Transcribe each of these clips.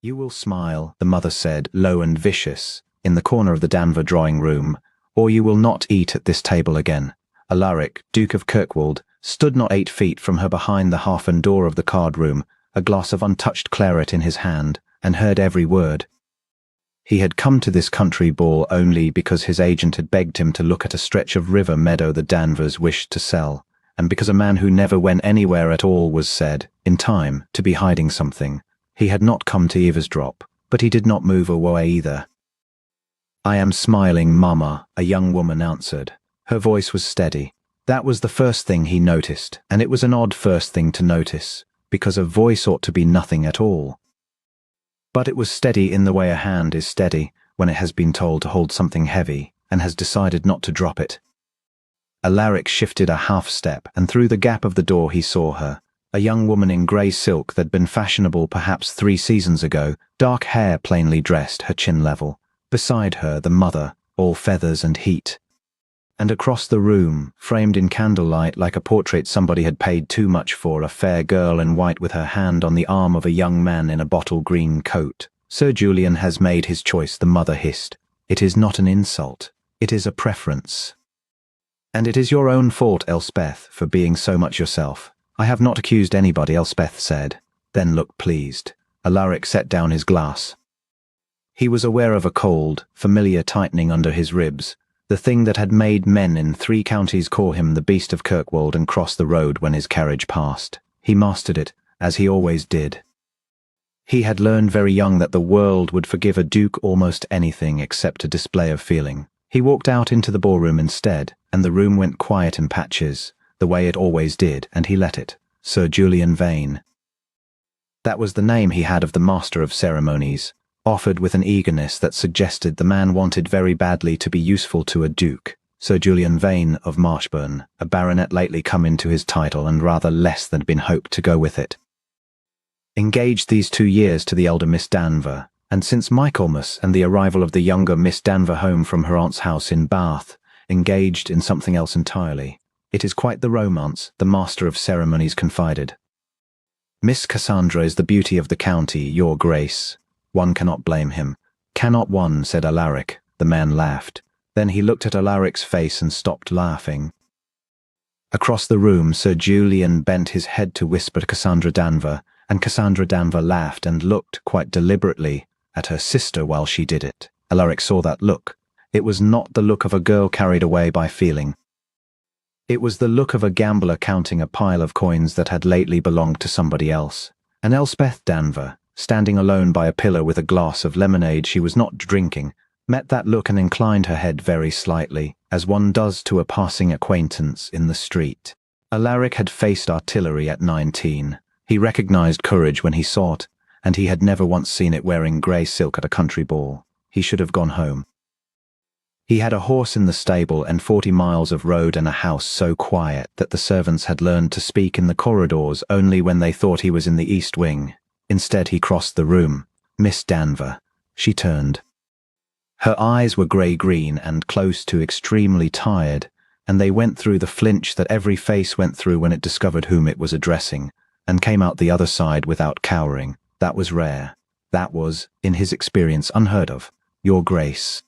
You will smile, the mother said, low and vicious, in the corner of the Danver drawing room, or you will not eat at this table again. Alaric, Duke of Kirkwald, stood not 8 feet from her behind the half-open door of the card room, a glass of untouched claret in his hand, and heard every word. He had come to this country ball only because his agent had begged him to look at a stretch of river meadow the Danvers wished to sell, and because a man who never went anywhere at all was said, in time, to be hiding something. He had not come to eavesdrop, but he did not move away either. "I am smiling, Mama," a young woman answered. Her voice was steady. That was the first thing he noticed, and it was an odd first thing to notice, because a voice ought to be nothing at all. But it was steady in the way a hand is steady when it has been told to hold something heavy and has decided not to drop it. Alaric shifted a half step, and through the gap of the door he saw her, a young woman in grey silk that'd been fashionable perhaps 3 seasons ago, dark hair plainly dressed, her chin level. Beside her, the mother, all feathers and heat. And across the room, framed in candlelight like a portrait somebody had paid too much for, a fair girl in white with her hand on the arm of a young man in a bottle green coat. "Sir Julian has made his choice," the mother hissed. "It is not an insult. It is a preference. And it is your own fault, Elspeth, for being so much yourself." "I have not accused anybody," Elspeth said, then looked pleased. Alaric set down his glass. He was aware of a cold, familiar tightening under his ribs, the thing that had made men in 3 counties call him the Beast of Kirkwald and cross the road when his carriage passed. He mastered it, as he always did. He had learned very young that the world would forgive a duke almost anything except a display of feeling. He walked out into the ballroom instead, and the room went quiet in patches, the way it always did, and he let it. Sir Julian Vane. That was the name he had of the master of ceremonies, offered with an eagerness that suggested the man wanted very badly to be useful to a duke. Sir Julian Vane of Marshburn, a baronet lately come into his title and rather less than had been hoped to go with it. Engaged these 2 years to the elder Miss Danver, and since Michaelmas and the arrival of the younger Miss Danver home from her aunt's house in Bath, engaged in something else entirely. "It is quite the romance," the master of ceremonies confided. "Miss Cassandra is the beauty of the county, your grace. One cannot blame him." "Cannot one," said Alaric. The man laughed. Then he looked at Alaric's face and stopped laughing. Across the room, Sir Julian bent his head to whisper to Cassandra Danver, and Cassandra Danver laughed and looked, quite deliberately, at her sister while she did it. Alaric saw that look. It was not the look of a girl carried away by feeling. It was the look of a gambler counting a pile of coins that had lately belonged to somebody else. And Elspeth Danver, standing alone by a pillar with a glass of lemonade she was not drinking, met that look and inclined her head very slightly, as one does to a passing acquaintance in the street. Alaric had faced artillery at 19. He recognized courage when he saw it, and he had never once seen it wearing grey silk at a country ball. He should have gone home. He had a horse in the stable and 40 miles of road and a house so quiet that the servants had learned to speak in the corridors only when they thought he was in the east wing. Instead he crossed the room. "Miss Danver." She turned. Her eyes were grey-green and close to extremely tired, and they went through the flinch that every face went through when it discovered whom it was addressing, and came out the other side without cowering. That was rare. That was, in his experience, unheard of. "Your Grace.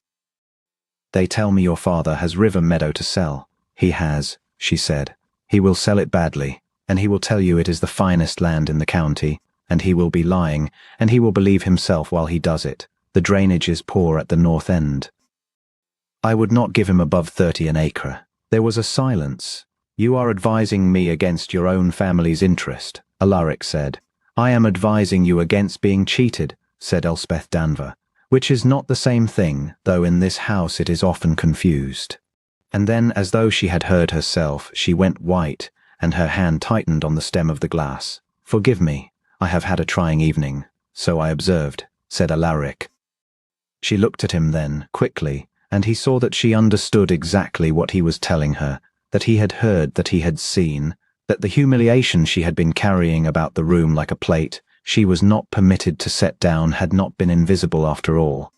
They tell me your father has River Meadow to sell." "He has," she said. "He will sell it badly, and he will tell you it is the finest land in the county, and he will be lying, and he will believe himself while he does it. The drainage is poor at the north end. I would not give him above 30 an acre." There was a silence. "You are advising me against your own family's interest," Alaric said. "I am advising you against being cheated," said Elspeth Danver, "which is not the same thing, though in this house it is often confused." And then, as though she had heard herself, she went white, and her hand tightened on the stem of the glass. "Forgive me. I have had a trying evening." "So I observed," said Alaric. She looked at him then, quickly, and he saw that she understood exactly what he was telling her, that he had heard, that he had seen, that the humiliation she had been carrying about the room like a plate, she was not permitted to set down, had not been invisible after all.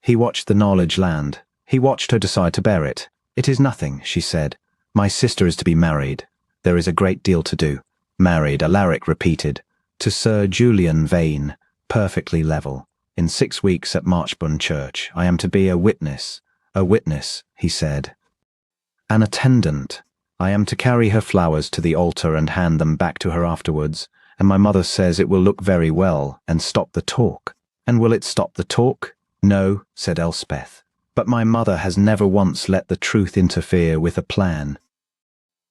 He watched the knowledge land. He watched her decide to bear it. "It is nothing," she said. "My sister is to be married. There is a great deal to do." "Married," Alaric repeated. "To Sir Julian Vane. perfectly level. In 6 weeks at Marchburn Church, I am to be a witness, he said. An attendant. I am to carry her flowers to the altar and hand them back to her afterwards, and my mother says it will look very well and stop the talk. And will it stop the talk? No, said Elspeth. But my mother has never once let the truth interfere with a plan.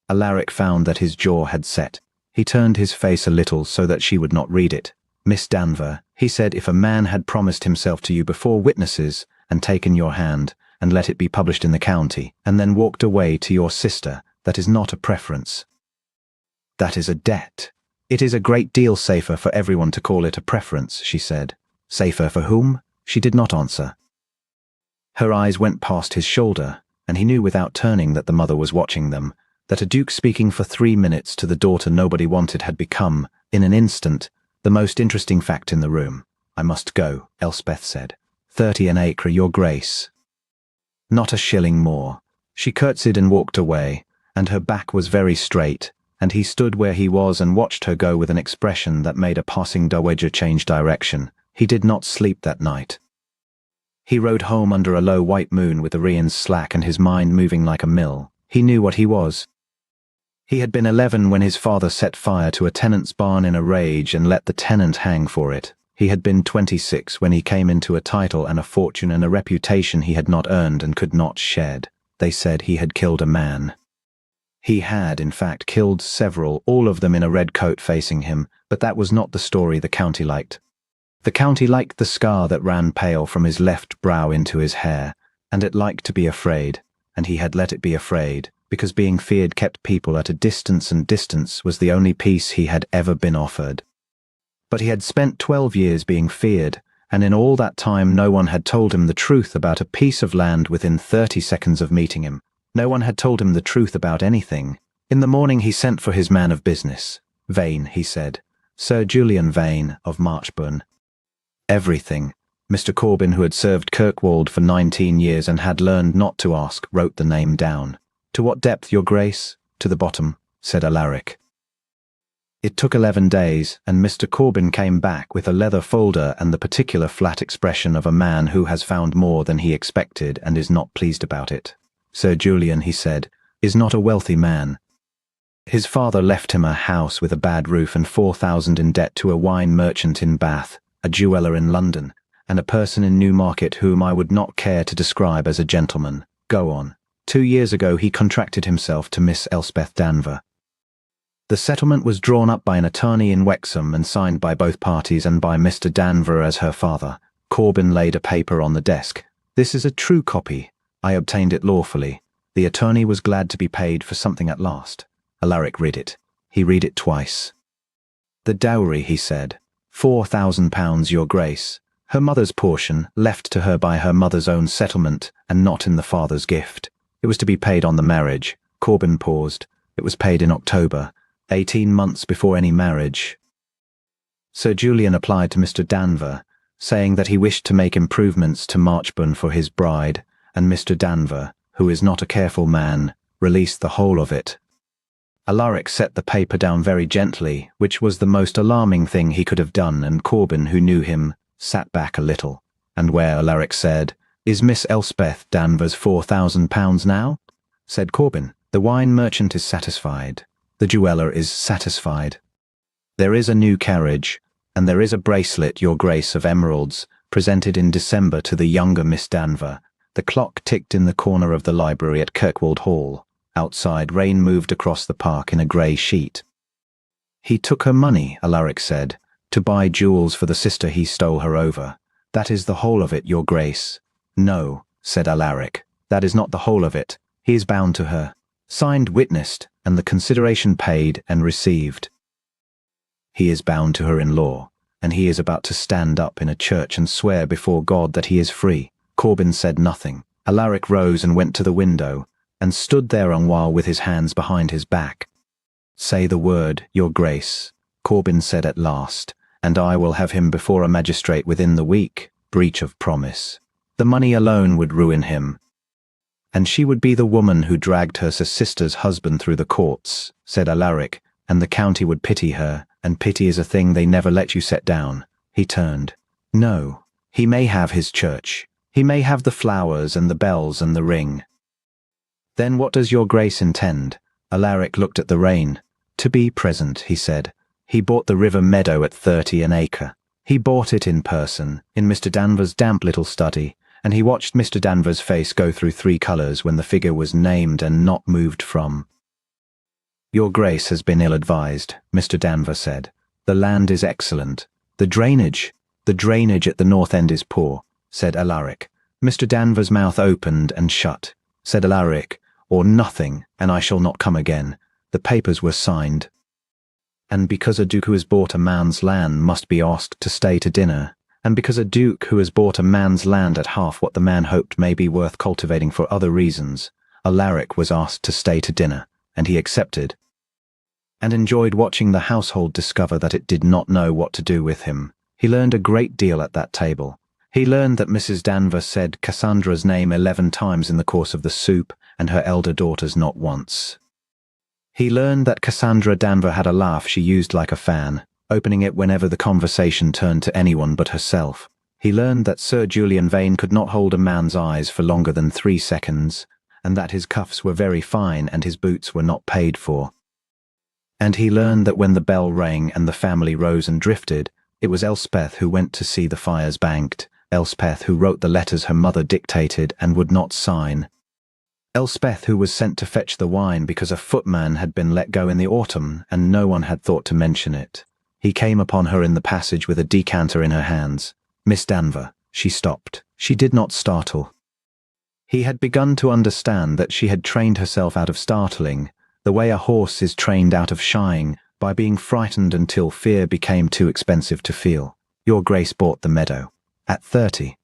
Alaric found that his jaw had set. He turned his face a little so that she would not read it. Miss Danver, he said, if a man had promised himself to you before witnesses and taken your hand and let it be published in the county and then walked away to your sister, that is not a preference. That is a debt. It is a great deal safer for everyone to call it a preference, she said. Safer for whom? She did not answer. Her eyes went past his shoulder, and he knew without turning that the mother was watching them, that a duke speaking for 3 minutes to the daughter nobody wanted had become, in an instant, the most interesting fact in the room. I must go, Elspeth said. 30 an acre, your grace. Not a shilling more. She curtsied and walked away, and her back was very straight, and he stood where he was and watched her go with an expression that made a passing dowager change direction. He did not sleep that night. He rode home under a low white moon with the reins slack and his mind moving like a mill. He knew what he was. He had been 11 when his father set fire to a tenant's barn in a rage and let the tenant hang for it. He had been 26 when he came into a title and a fortune and a reputation he had not earned and could not shed. They said he had killed a man. He had, in fact, killed several, all of them in a red coat facing him, but that was not the story the county liked. The county liked the scar that ran pale from his left brow into his hair, and it liked to be afraid, and he had let it be afraid, because being feared kept people at a distance, and distance was the only peace he had ever been offered. But he had spent 12 years being feared, and in all that time no one had told him the truth about a piece of land within 30 seconds of meeting him. No one had told him the truth about anything. In the morning he sent for his man of business. Vane, he said. Sir Julian Vane, of Marchburn. Everything. Mr. Corbin, who had served Kirkwald for 19 years and had learned not to ask, wrote the name down. To what depth, your grace? To the bottom, said Alaric. It took 11 days, and Mr. Corbin came back with a leather folder and the particular flat expression of a man who has found more than he expected and is not pleased about it. Sir Julian, he said, is not a wealthy man. His father left him a house with a bad roof and 4,000 in debt to a wine merchant in Bath, a jeweller in London, and a person in Newmarket whom I would not care to describe as a gentleman. Go on. 2 years ago he contracted himself to Miss Elspeth Danver. The settlement was drawn up by an attorney in Wexham and signed by both parties and by Mr. Danver as her father. Corbin laid a paper on the desk. This is a true copy. I obtained it lawfully. The attorney was glad to be paid for something at last. Alaric read it. He read it twice. The dowry, he said. £4,000, your grace. Her mother's portion, left to her by her mother's own settlement, and not in the father's gift. It was to be paid on the marriage. Corbin paused. It was paid in October, 18 months before any marriage. Sir Julian applied to Mr. Danver, saying that he wished to make improvements to Marchburn for his bride, and Mr. Danver, who is not a careful man, released the whole of it. Alaric set the paper down very gently, which was the most alarming thing he could have done, and Corbin, who knew him, sat back a little. And where, Alaric said, is Miss Elspeth Danver's £4,000 now? Said Corbin. The wine merchant is satisfied. The jeweller is satisfied. There is a new carriage, and there is a bracelet, your grace, of emeralds, presented in December to the younger Miss Danver. The clock ticked in the corner of the library at Kirkwald Hall. Outside, rain moved across the park in a grey sheet. He took her money, Alaric said, to buy jewels for the sister he stole her over. That is the whole of it, your grace. No, said Alaric, that is not the whole of it. He is bound to her. Signed, witnessed, and the consideration paid and received. He is bound to her in law, and he is about to stand up in a church and swear before God that he is free. Corbin said nothing. Alaric rose and went to the window, and stood there a while with his hands behind his back. Say the word, your grace, Corbin said at last, and I will have him before a magistrate within the week. Breach of promise. The money alone would ruin him. And she would be the woman who dragged her sister's husband through the courts, said Alaric, and the county would pity her, and pity is a thing they never let you set down. He turned. No, he may have his church. He may have the flowers and the bells and the ring. Then what does your grace intend? Alaric looked at the rain. To be present, he said. He bought the river meadow at 30 an acre. He bought it in person, in Mr. Danvers' damp little study, and he watched Mr. Danvers' face go through 3 colours when the figure was named and not moved from. Your grace has been ill-advised, Mr. Danvers said. The land is excellent. The drainage at the north end is poor, said Alaric. Mr. Danvers' mouth opened and shut. Said Alaric, or nothing, and I shall not come again. The papers were signed. And because a duke who has bought a man's land must be asked to stay to dinner, and because a duke who has bought a man's land at half what the man hoped may be worth cultivating for other reasons, Alaric was asked to stay to dinner, and he accepted, and enjoyed watching the household discover that it did not know what to do with him. He learned a great deal at that table. He learned that Mrs. Danvers said Cassandra's name 11 times in the course of the soup, and her elder daughter's not once. He learned that Cassandra Danvers had a laugh she used like a fan, opening it whenever the conversation turned to anyone but herself. He learned that Sir Julian Vane could not hold a man's eyes for longer than 3 seconds, and that his cuffs were very fine and his boots were not paid for. And he learned that when the bell rang and the family rose and drifted, it was Elspeth who went to see the fires banked, Elspeth who wrote the letters her mother dictated and would not sign, Elspeth who was sent to fetch the wine because a footman had been let go in the autumn and no one had thought to mention it. He came upon her in the passage with a decanter in her hands. Miss Danvers, she stopped. She did not startle. He had begun to understand that she had trained herself out of startling, the way a horse is trained out of shying, by being frightened until fear became too expensive to feel. Your grace bought the meadow. At 30.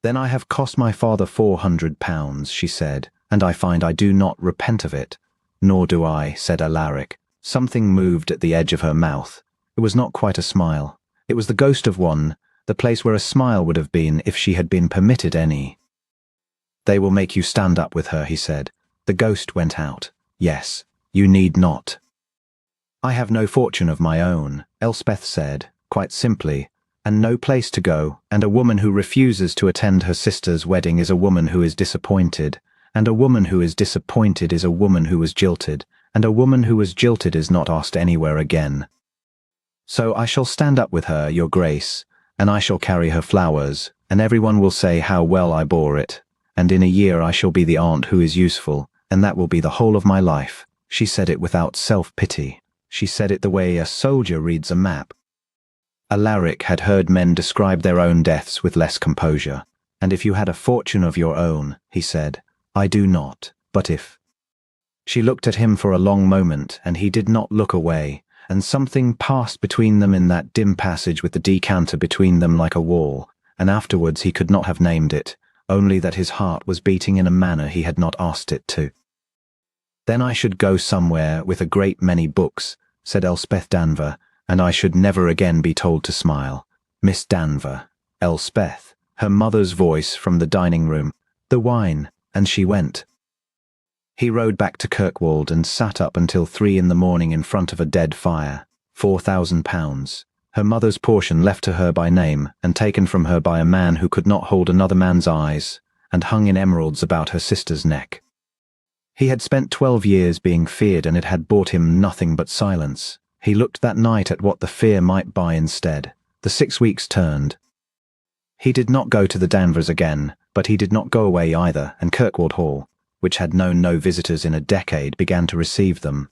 Then I have cost my father £400, she said, and I find I do not repent of it. Nor do I, said Alaric. Something moved at the edge of her mouth. It was not quite a smile. It was the ghost of one, the place where a smile would have been if she had been permitted any. They will make you stand up with her, he said. The ghost went out. Yes, you need not. I have no fortune of my own, Elspeth said, quite simply, and no place to go, and a woman who refuses to attend her sister's wedding is a woman who is disappointed, and a woman who is disappointed is a woman who was jilted, and a woman who was jilted is not asked anywhere again. So I shall stand up with her, your grace, and I shall carry her flowers, and everyone will say how well I bore it, and in a year I shall be the aunt who is useful, and that will be the whole of my life. She said it without self-pity. She said it the way a soldier reads a map. Alaric had heard men describe their own deaths with less composure. And if you had a fortune of your own, he said, I do not, but if. She looked at him for a long moment, and he did not look away, and something passed between them in that dim passage with the decanter between them like a wall, and afterwards he could not have named it, only that his heart was beating in a manner he had not asked it to. Then I should go somewhere with a great many books, said Elspeth Danvers, and I should never again be told to smile. Miss Danvers, Elspeth, her mother's voice from the dining room, the wine, and she went. He rode back to Kirkwald and sat up until 3 in the morning in front of a dead fire. £4,000. Her mother's portion left to her by name and taken from her by a man who could not hold another man's eyes, and hung in emeralds about her sister's neck. He had spent 12 years being feared, and it had bought him nothing but silence. He looked that night at what the fear might buy instead. The 6 weeks turned. He did not go to the Danvers again, but he did not go away either, and Kirkwald Hall, which had known no visitors in a decade, began to receive them.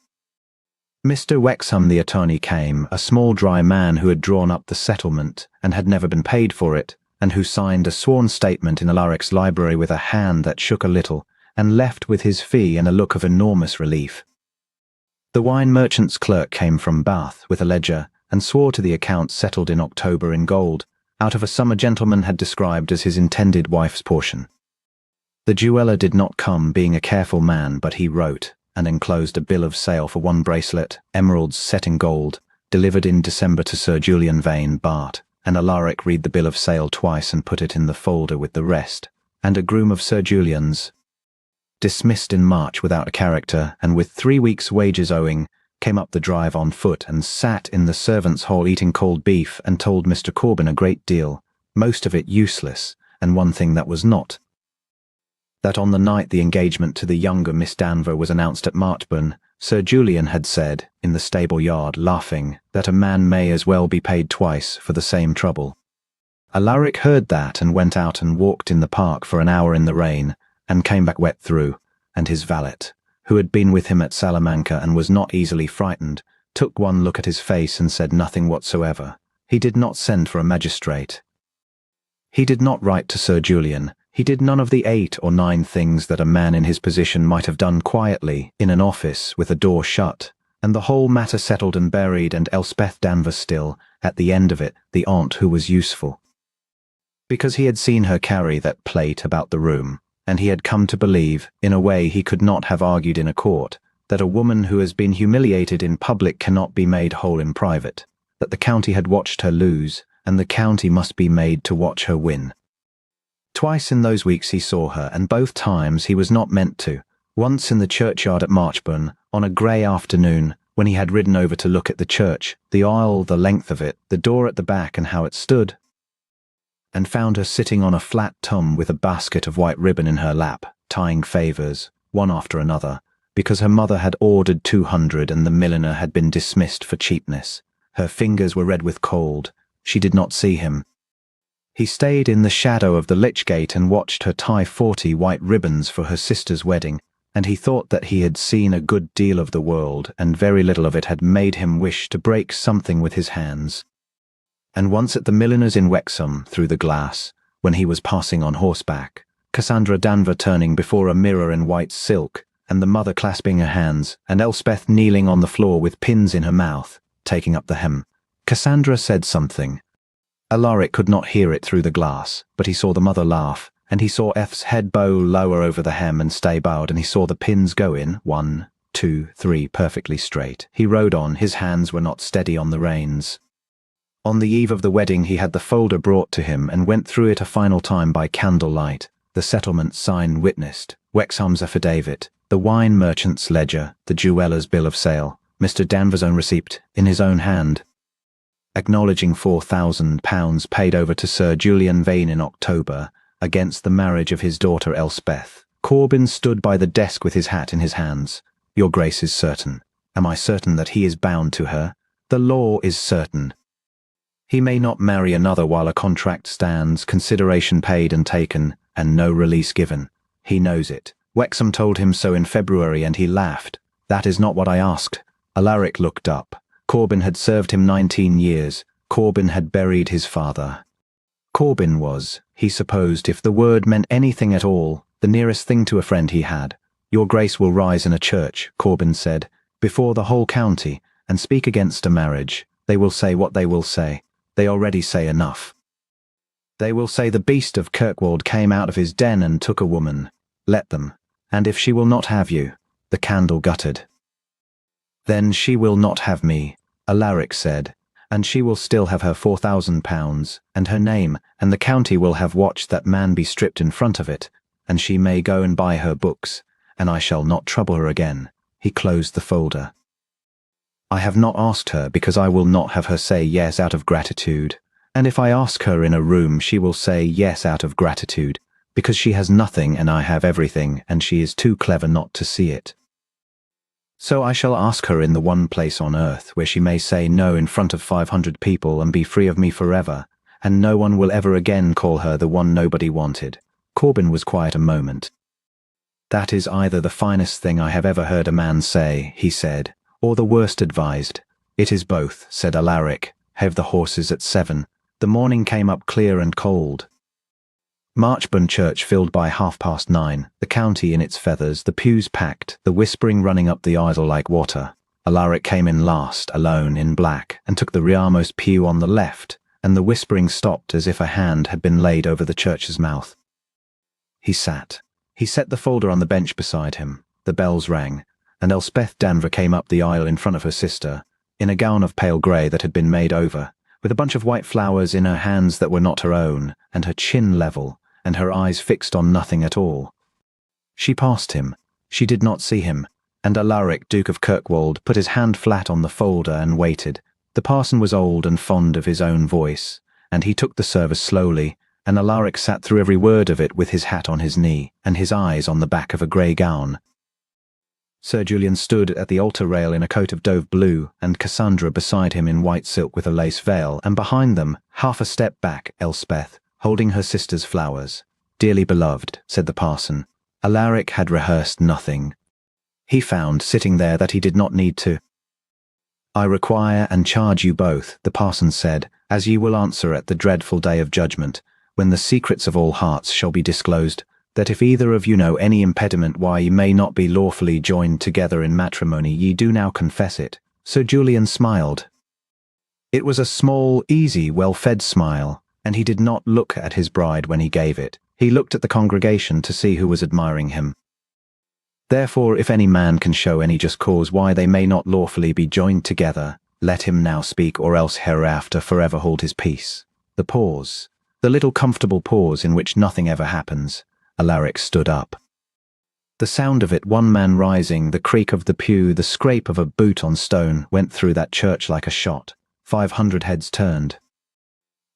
Mr. Wexham the attorney came, a small dry man who had drawn up the settlement and had never been paid for it, and who signed a sworn statement in Alaric's library with a hand that shook a little, and left with his fee and a look of enormous relief. The wine merchant's clerk came from Bath with a ledger and swore to the accounts settled in October in gold, out of a sum a gentleman had described as his intended wife's portion. The jeweller did not come, being a careful man, but he wrote and enclosed a bill of sale for 1 bracelet, emeralds set in gold, delivered in December to Sir Julian Vane, Bart, and Alaric read the bill of sale twice and put it in the folder with the rest, and a groom of Sir Julian's, dismissed in March without a character, and with 3 weeks' wages owing, came up the drive on foot and sat in the servants' hall eating cold beef and told Mr. Corbin a great deal, most of it useless, and one thing that was not. That on the night the engagement to the younger Miss Danver was announced at Marchburn, Sir Julian had said, in the stable yard, laughing, that a man may as well be paid twice for the same trouble. Alaric heard that and went out and walked in the park for an hour in the rain, and came back wet through, and his valet, who had been with him at Salamanca and was not easily frightened, took one look at his face and said nothing whatsoever. He did not send for a magistrate. He did not write to Sir Julian. He did none of the 8 or 9 things that a man in his position might have done quietly, in an office, with a door shut, and the whole matter settled and buried, and Elspeth Danver still, at the end of it, the aunt who was useful. Because he had seen her carry that plate about the room, and he had come to believe, in a way he could not have argued in a court, that a woman who has been humiliated in public cannot be made whole in private, that the county had watched her lose, and the county must be made to watch her win. Twice in those weeks he saw her, and both times he was not meant to. Once in the churchyard at Marchburn, on a grey afternoon, when he had ridden over to look at the church, the aisle, the length of it, the door at the back and how it stood, and found her sitting on a flat tum with a basket of white ribbon in her lap, tying favours, one after another, because her mother had ordered 200 and the milliner had been dismissed for cheapness. Her fingers were red with cold. She did not see him. He stayed in the shadow of the lich gate and watched her tie 40 white ribbons for her sister's wedding, and he thought that he had seen a good deal of the world, and very little of it had made him wish to break something with his hands. And once at the milliner's in Wexham, through the glass, when he was passing on horseback, Cassandra Danver turning before a mirror in white silk, and the mother clasping her hands, and Elspeth kneeling on the floor with pins in her mouth, taking up the hem. Cassandra said something. Alaric could not hear it through the glass, but he saw the mother laugh, and he saw F's head bow lower over the hem and stay bowed, and he saw the pins go in, 1, 2, 3, perfectly straight. He rode on, his hands were not steady on the reins. On the eve of the wedding he had the folder brought to him and went through it a final time by candlelight, the settlement sign witnessed, Wexham's affidavit, the wine merchant's ledger, the jeweller's bill of sale, Mr. Danver's own receipt, in his own hand, acknowledging £4,000 paid over to Sir Julian Vane in October, against the marriage of his daughter Elspeth. Corbin stood by the desk with his hat in his hands. Your Grace is certain. Am I certain that he is bound to her? The law is certain. He may not marry another while a contract stands, consideration paid and taken, and no release given. He knows it. Wexham told him so in February, and he laughed. That is not what I asked. Alaric looked up. Corbin had served him 19 years. Corbin had buried his father. Corbin was, he supposed, if the word meant anything at all, the nearest thing to a friend he had. Your Grace will rise in a church, Corbin said, before the whole county, and speak against a marriage. They will say what they will say. They already say enough. They will say the beast of Kirkwald came out of his den and took a woman. Let them. And if she will not have you, the candle guttered. Then she will not have me, Alaric said, and she will still have her £4,000, and her name, and the county will have watched that man be stripped in front of it, and she may go and buy her books, and I shall not trouble her again. He closed the folder. I have not asked her because I will not have her say yes out of gratitude, and if I ask her in a room she will say yes out of gratitude, because she has nothing and I have everything, and she is too clever not to see it. So I shall ask her in the one place on earth where she may say no in front of 500 people and be free of me forever, and no one will ever again call her the one nobody wanted. Corbin was quiet a moment. That is either the finest thing I have ever heard a man say, he said, or the worst advised. It is both, said Alaric. Have the horses at 7. The morning came up clear and cold. Marchburn Church filled by 9:30, the county in its feathers, the pews packed, the whispering running up the aisle like water. Alaric came in last, alone, in black, and took the rearmost pew on the left, and the whispering stopped as if a hand had been laid over the church's mouth. He sat. He set the folder on the bench beside him. The bells rang, and Elspeth Danver came up the aisle in front of her sister, in a gown of pale grey that had been made over, with a bunch of white flowers in her hands that were not her own, and her chin level, and her eyes fixed on nothing at all. She passed him. She did not see him. And Alaric, Duke of Kirkwald, put his hand flat on the folder and waited. The parson was old and fond of his own voice, and he took the service slowly, and Alaric sat through every word of it with his hat on his knee, and his eyes on the back of a grey gown. Sir Julian stood at the altar rail in a coat of dove blue, and Cassandra beside him in white silk with a lace veil, and behind them, half a step back, Elspeth, holding her sister's flowers. "Dearly beloved," said the parson. Alaric had rehearsed nothing. He found, sitting there, that he did not need to. "I require and charge you both," the parson said, "as ye will answer at the dreadful day of judgment, when the secrets of all hearts shall be disclosed, that if either of you know any impediment why ye may not be lawfully joined together in matrimony, ye do now confess it." Sir Julian smiled. It was a small, easy, well-fed smile, and he did not look at his bride when he gave it. He looked at the congregation to see who was admiring him. "Therefore, if any man can show any just cause why they may not lawfully be joined together, let him now speak, or else hereafter forever hold his peace." The pause, the little comfortable pause in which nothing ever happens. Alaric stood up. The sound of it, one man rising, the creak of the pew, the scrape of a boot on stone, went through that church like a shot. 500 heads turned.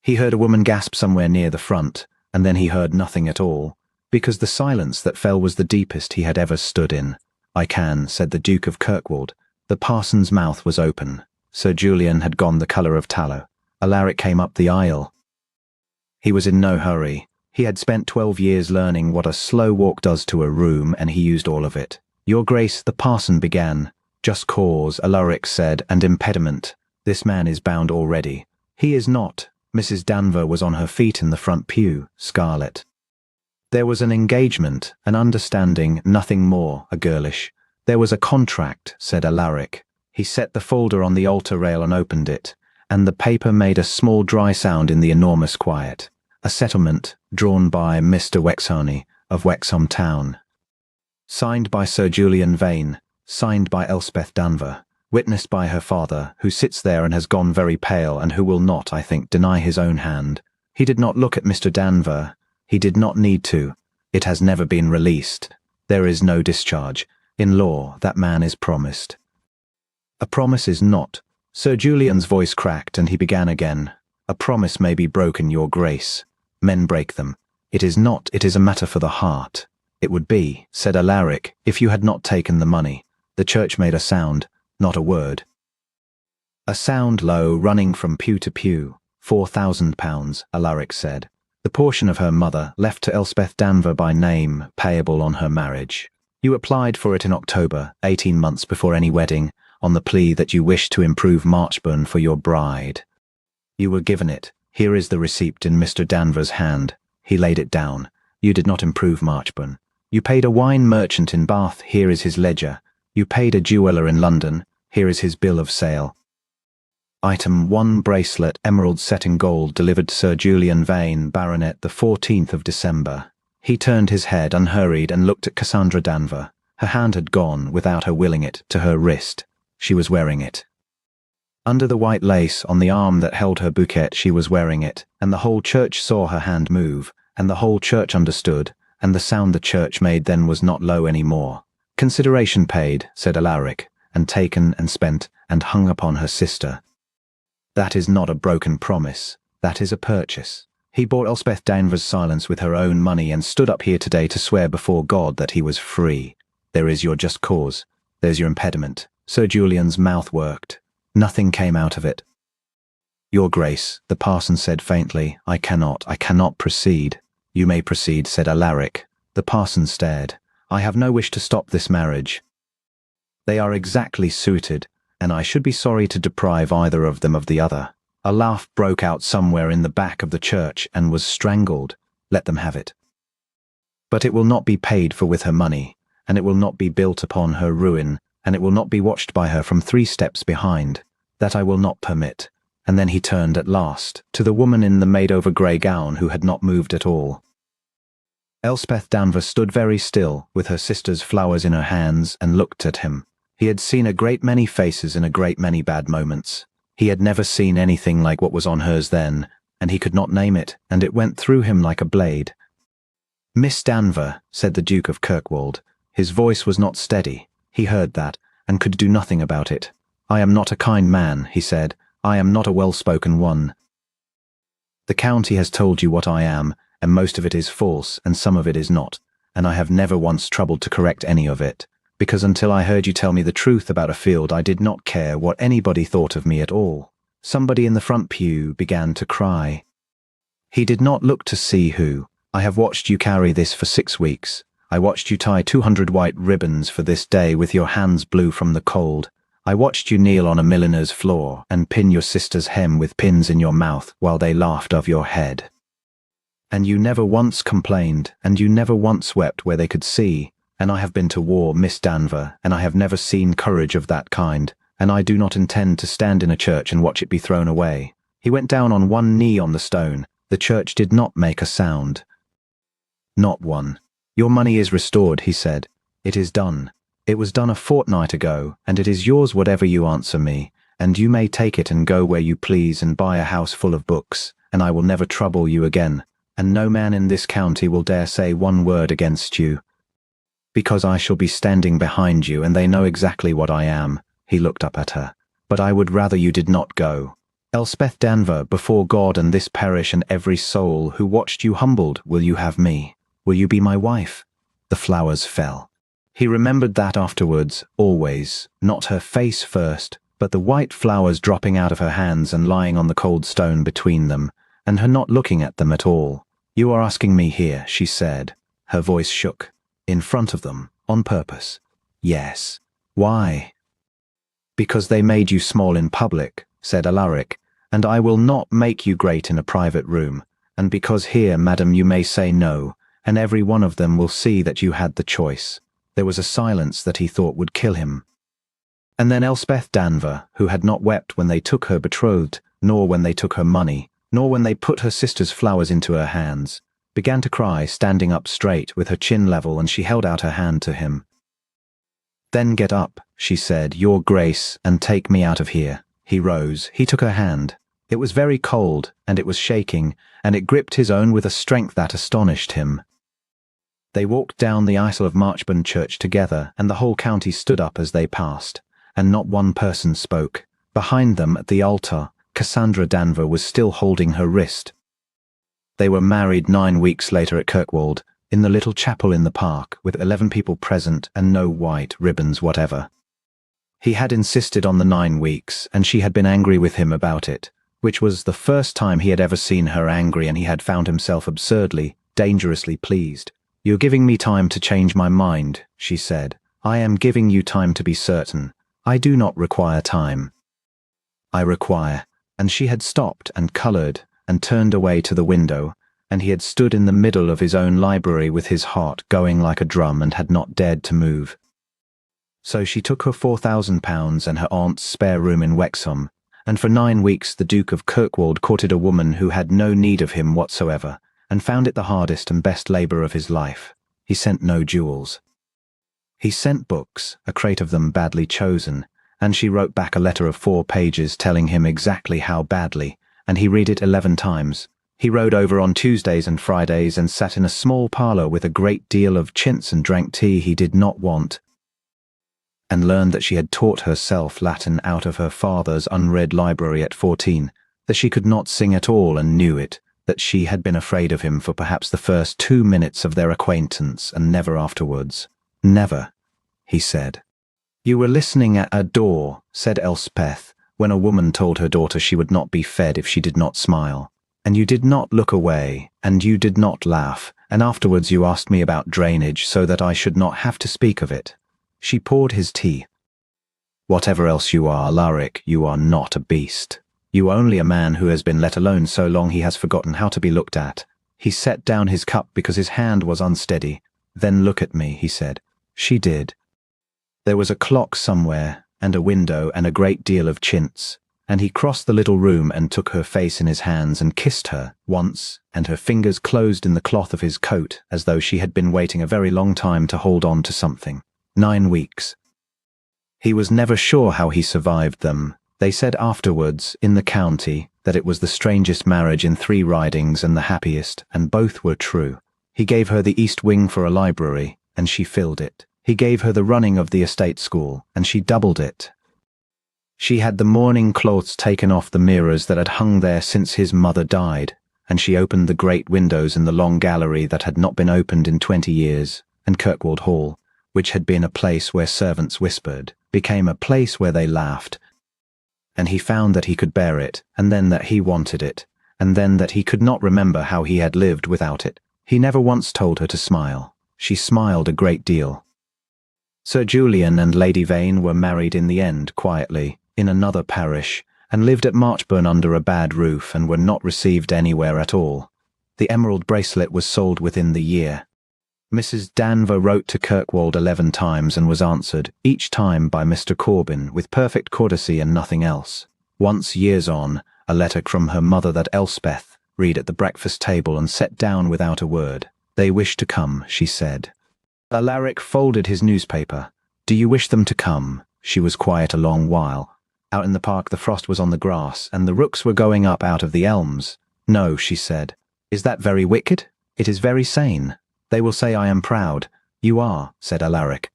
He heard a woman gasp somewhere near the front, and then he heard nothing at all, because the silence that fell was the deepest he had ever stood in. "I can," said the Duke of Kirkwald. The parson's mouth was open. Sir Julian had gone the colour of tallow. Alaric came up the aisle. He was in no hurry. He had spent 12 years learning what a slow walk does to a room, and he used all of it. "Your Grace," the parson began. "Just cause," Alaric said, "and impediment. This man is bound already." "He is not." Mrs. Danver was on her feet in the front pew, scarlet. "There was an engagement, an understanding, nothing more, a girlish." "There was a contract," said Alaric. He set the folder on the altar rail and opened it, and the paper made a small dry sound in the enormous quiet. "A settlement, drawn by Mr. Wexhoney, of Wexham Town. Signed by Sir Julian Vane, signed by Elspeth Danver, witnessed by her father, who sits there and has gone very pale, and who will not, I think, deny his own hand. He did not look at Mr. Danver. He did not need to. It has never been released. There is no discharge. In law, that man is promised." "A promise is not." Sir Julian's voice cracked, and he began again. "A promise may be broken, Your Grace. Men break them. It is not, it is a matter for the heart." "It would be," said Alaric, "if you had not taken the money." The church made a sound, not a word. A sound low, running from pew to pew. £4,000, Alaric said. The portion of her mother, left to Elspeth Danver by name, payable on her marriage. "You applied for it in October, 18 months before any wedding, on the plea that you wished to improve Marchburn for your bride. You were given it. Here is the receipt in Mr. Danver's hand." He laid it down. "You did not improve Marchburn. You paid a wine merchant in Bath. Here is his ledger. You paid a jeweller in London. Here is his bill of sale. Item 1 bracelet, emerald set in gold, delivered to Sir Julian Vane, Baronet, the 14th of December. He turned his head, unhurried, and looked at Cassandra Danver. Her hand had gone, without her willing it, to her wrist. She was wearing it. Under the white lace on the arm that held her bouquet, she was wearing it, and the whole church saw her hand move, and the whole church understood, and the sound the church made then was not low any more. "Consideration paid," said Alaric, "and taken and spent, and hung upon her sister. That is not a broken promise. That is a purchase. He bought Elspeth Danver's silence with her own money, and stood up here today to swear before God that he was free. There is your just cause. There's your impediment." Sir Julian's mouth worked. Nothing came out of it. "Your Grace," the parson said faintly, I cannot proceed." "You may proceed," said Alaric. The parson stared. "I have no wish to stop this marriage. They are exactly suited, and I should be sorry to deprive either of them of the other." A laugh broke out somewhere in the back of the church and was strangled. "Let them have it. But it will not be paid for with her money, and it will not be built upon her ruin, and it will not be watched by her from 3 steps behind. That I will not permit." And then he turned at last to the woman in the made-over grey gown who had not moved at all. Elspeth Danver stood very still, with her sister's flowers in her hands, and looked at him. He had seen a great many faces in a great many bad moments. He had never seen anything like what was on hers then, and he could not name it, and it went through him like a blade. "Miss Danver," said the Duke of Kirkwald. His voice was not steady. He heard that, and could do nothing about it. "I am not a kind man," he said. "I am not a well-spoken one. The county has told you what I am, and most of it is false, and some of it is not, and I have never once troubled to correct any of it, because until I heard you tell me the truth about a field, I did not care what anybody thought of me at all." Somebody in the front pew began to cry. He did not look to see who. "I have watched you carry this for 6 weeks. I watched you tie 200 white ribbons for this day with your hands blue from the cold. I watched you kneel on a milliner's floor and pin your sister's hem with pins in your mouth while they laughed of your head. And you never once complained, and you never once wept where they could see. And I have been to war, Miss Danver, and I have never seen courage of that kind, and I do not intend to stand in a church and watch it be thrown away." He went down on one knee on the stone. The church did not make a sound. Not one. "Your money is restored," he said. "It is done. It was done a fortnight ago, and it is yours whatever you answer me, and you may take it and go where you please and buy a house full of books, and I will never trouble you again, and no man in this county will dare say one word against you, because I shall be standing behind you, and they know exactly what I am." He looked up at her. "But I would rather you did not go. Elspeth Danver, before God and this parish and every soul who watched you humbled, will you have me? Will you be my wife?" The flowers fell. He remembered that afterwards, always, not her face first, but the white flowers dropping out of her hands and lying on the cold stone between them, and her not looking at them at all. "You are asking me here," she said. Her voice shook. "In front of them, on purpose?" "Yes." "Why?" "Because they made you small in public," said Alaric, "and I will not make you great in a private room, and because here, madam, you may say no, and every one of them will see that you had the choice." There was a silence that he thought would kill him. And then Elspeth Danver, who had not wept when they took her betrothed, nor when they took her money, nor when they put her sister's flowers into her hands, began to cry, standing up straight with her chin level, and she held out her hand to him. "Then get up," she said, "Your Grace, and take me out of here." He rose. He took her hand. It was very cold, and it was shaking, and it gripped his own with a strength that astonished him. They walked down the aisle of Marchburn Church together, and the whole county stood up as they passed, and not one person spoke. Behind them, at the altar, Cassandra Danver was still holding her wrist. They were married 9 weeks later at Kirkwald, in the little chapel in the park, with 11 people present and no white ribbons whatever. He had insisted on the 9 weeks, and she had been angry with him about it, which was the first time he had ever seen her angry, and he had found himself absurdly, dangerously pleased. "You're giving me time to change my mind," she said. "I am giving you time to be certain. I do not require time. I require." And she had stopped and coloured and turned away to the window, and he had stood in the middle of his own library with his heart going like a drum and had not dared to move. So she took her £4,000 and her aunt's spare room in Wexham, and for 9 weeks the Duke of Kirkwald courted a woman who had no need of him whatsoever, and found it the hardest and best labour of his life. He sent no jewels. He sent books, a crate of them badly chosen, and she wrote back a letter of 4 pages telling him exactly how badly, and he read it 11 times. He rode over on Tuesdays and Fridays and sat in a small parlour with a great deal of chintz and drank tea he did not want, and learned that she had taught herself Latin out of her father's unread library at 14, that she could not sing at all and knew it, that she had been afraid of him for perhaps the first 2 minutes of their acquaintance and never afterwards. "Never," he said. "You were listening at a door," said Elspeth, when a woman told her daughter she would not be fed if she did not smile. "And you did not look away, and you did not laugh, and afterwards you asked me about drainage so that I should not have to speak of it." She poured his tea. "Whatever else you are, Alaric, you are not a beast. You are only a man who has been let alone so long he has forgotten how to be looked at." He set down his cup because his hand was unsteady. "Then look at me," he said. She did. There was a clock somewhere, and a window, and a great deal of chintz, and he crossed the little room and took her face in his hands and kissed her once, and her fingers closed in the cloth of his coat as though she had been waiting a very long time to hold on to something. 9 weeks. He was never sure how he survived them. They said afterwards, in the county, that it was the strangest marriage in 3 ridings and the happiest, and both were true. He gave her the east wing for a library, and she filled it. He gave her the running of the estate school, and she doubled it. She had the mourning cloths taken off the mirrors that had hung there since his mother died, and she opened the great windows in the long gallery that had not been opened in 20 years, and Kirkwood Hall, which had been a place where servants whispered, became a place where they laughed. And he found that he could bear it, and then that he wanted it, and then that he could not remember how he had lived without it. He never once told her to smile. She smiled a great deal. Sir Julian and Lady Vane were married in the end, quietly, in another parish, and lived at Marchburn under a bad roof and were not received anywhere at all. The emerald bracelet was sold within the year. Mrs. Danver wrote to Kirkwold 11 times and was answered, each time by Mr. Corbin, with perfect courtesy and nothing else. Once, years on, a letter from her mother that Elspeth read at the breakfast table and set down without a word. "They wish to come," she said. Alaric folded his newspaper. "Do you wish them to come?" She was quiet a long while. Out in the park the frost was on the grass, and the rooks were going up out of the elms. "No," she said. "Is that very wicked? It is very sane. They will say I am proud." "You are," said Alaric.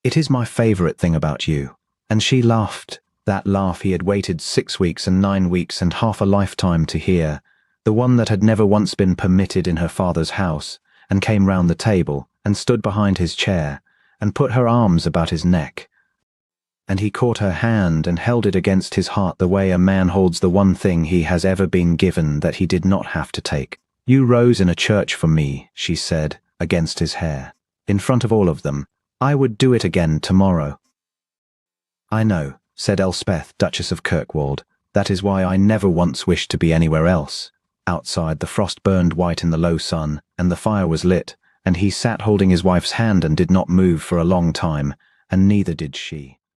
"It is my favourite thing about you." And she laughed, that laugh he had waited 6 weeks and 9 weeks and half a lifetime to hear, the one that had never once been permitted in her father's house, and came round the table, and stood behind his chair, and put her arms about his neck. And he caught her hand and held it against his heart the way a man holds the one thing he has ever been given that he did not have to take. "You rose in a church for me," she said, against his hair, in front of all of them. "I would do it again tomorrow." "I know," said Elspeth, Duchess of Kirkwold. "That is why I never once wished to be anywhere else." Outside, the frost burned white in the low sun, and the fire was lit, and he sat holding his wife's hand and did not move for a long time, and neither did she.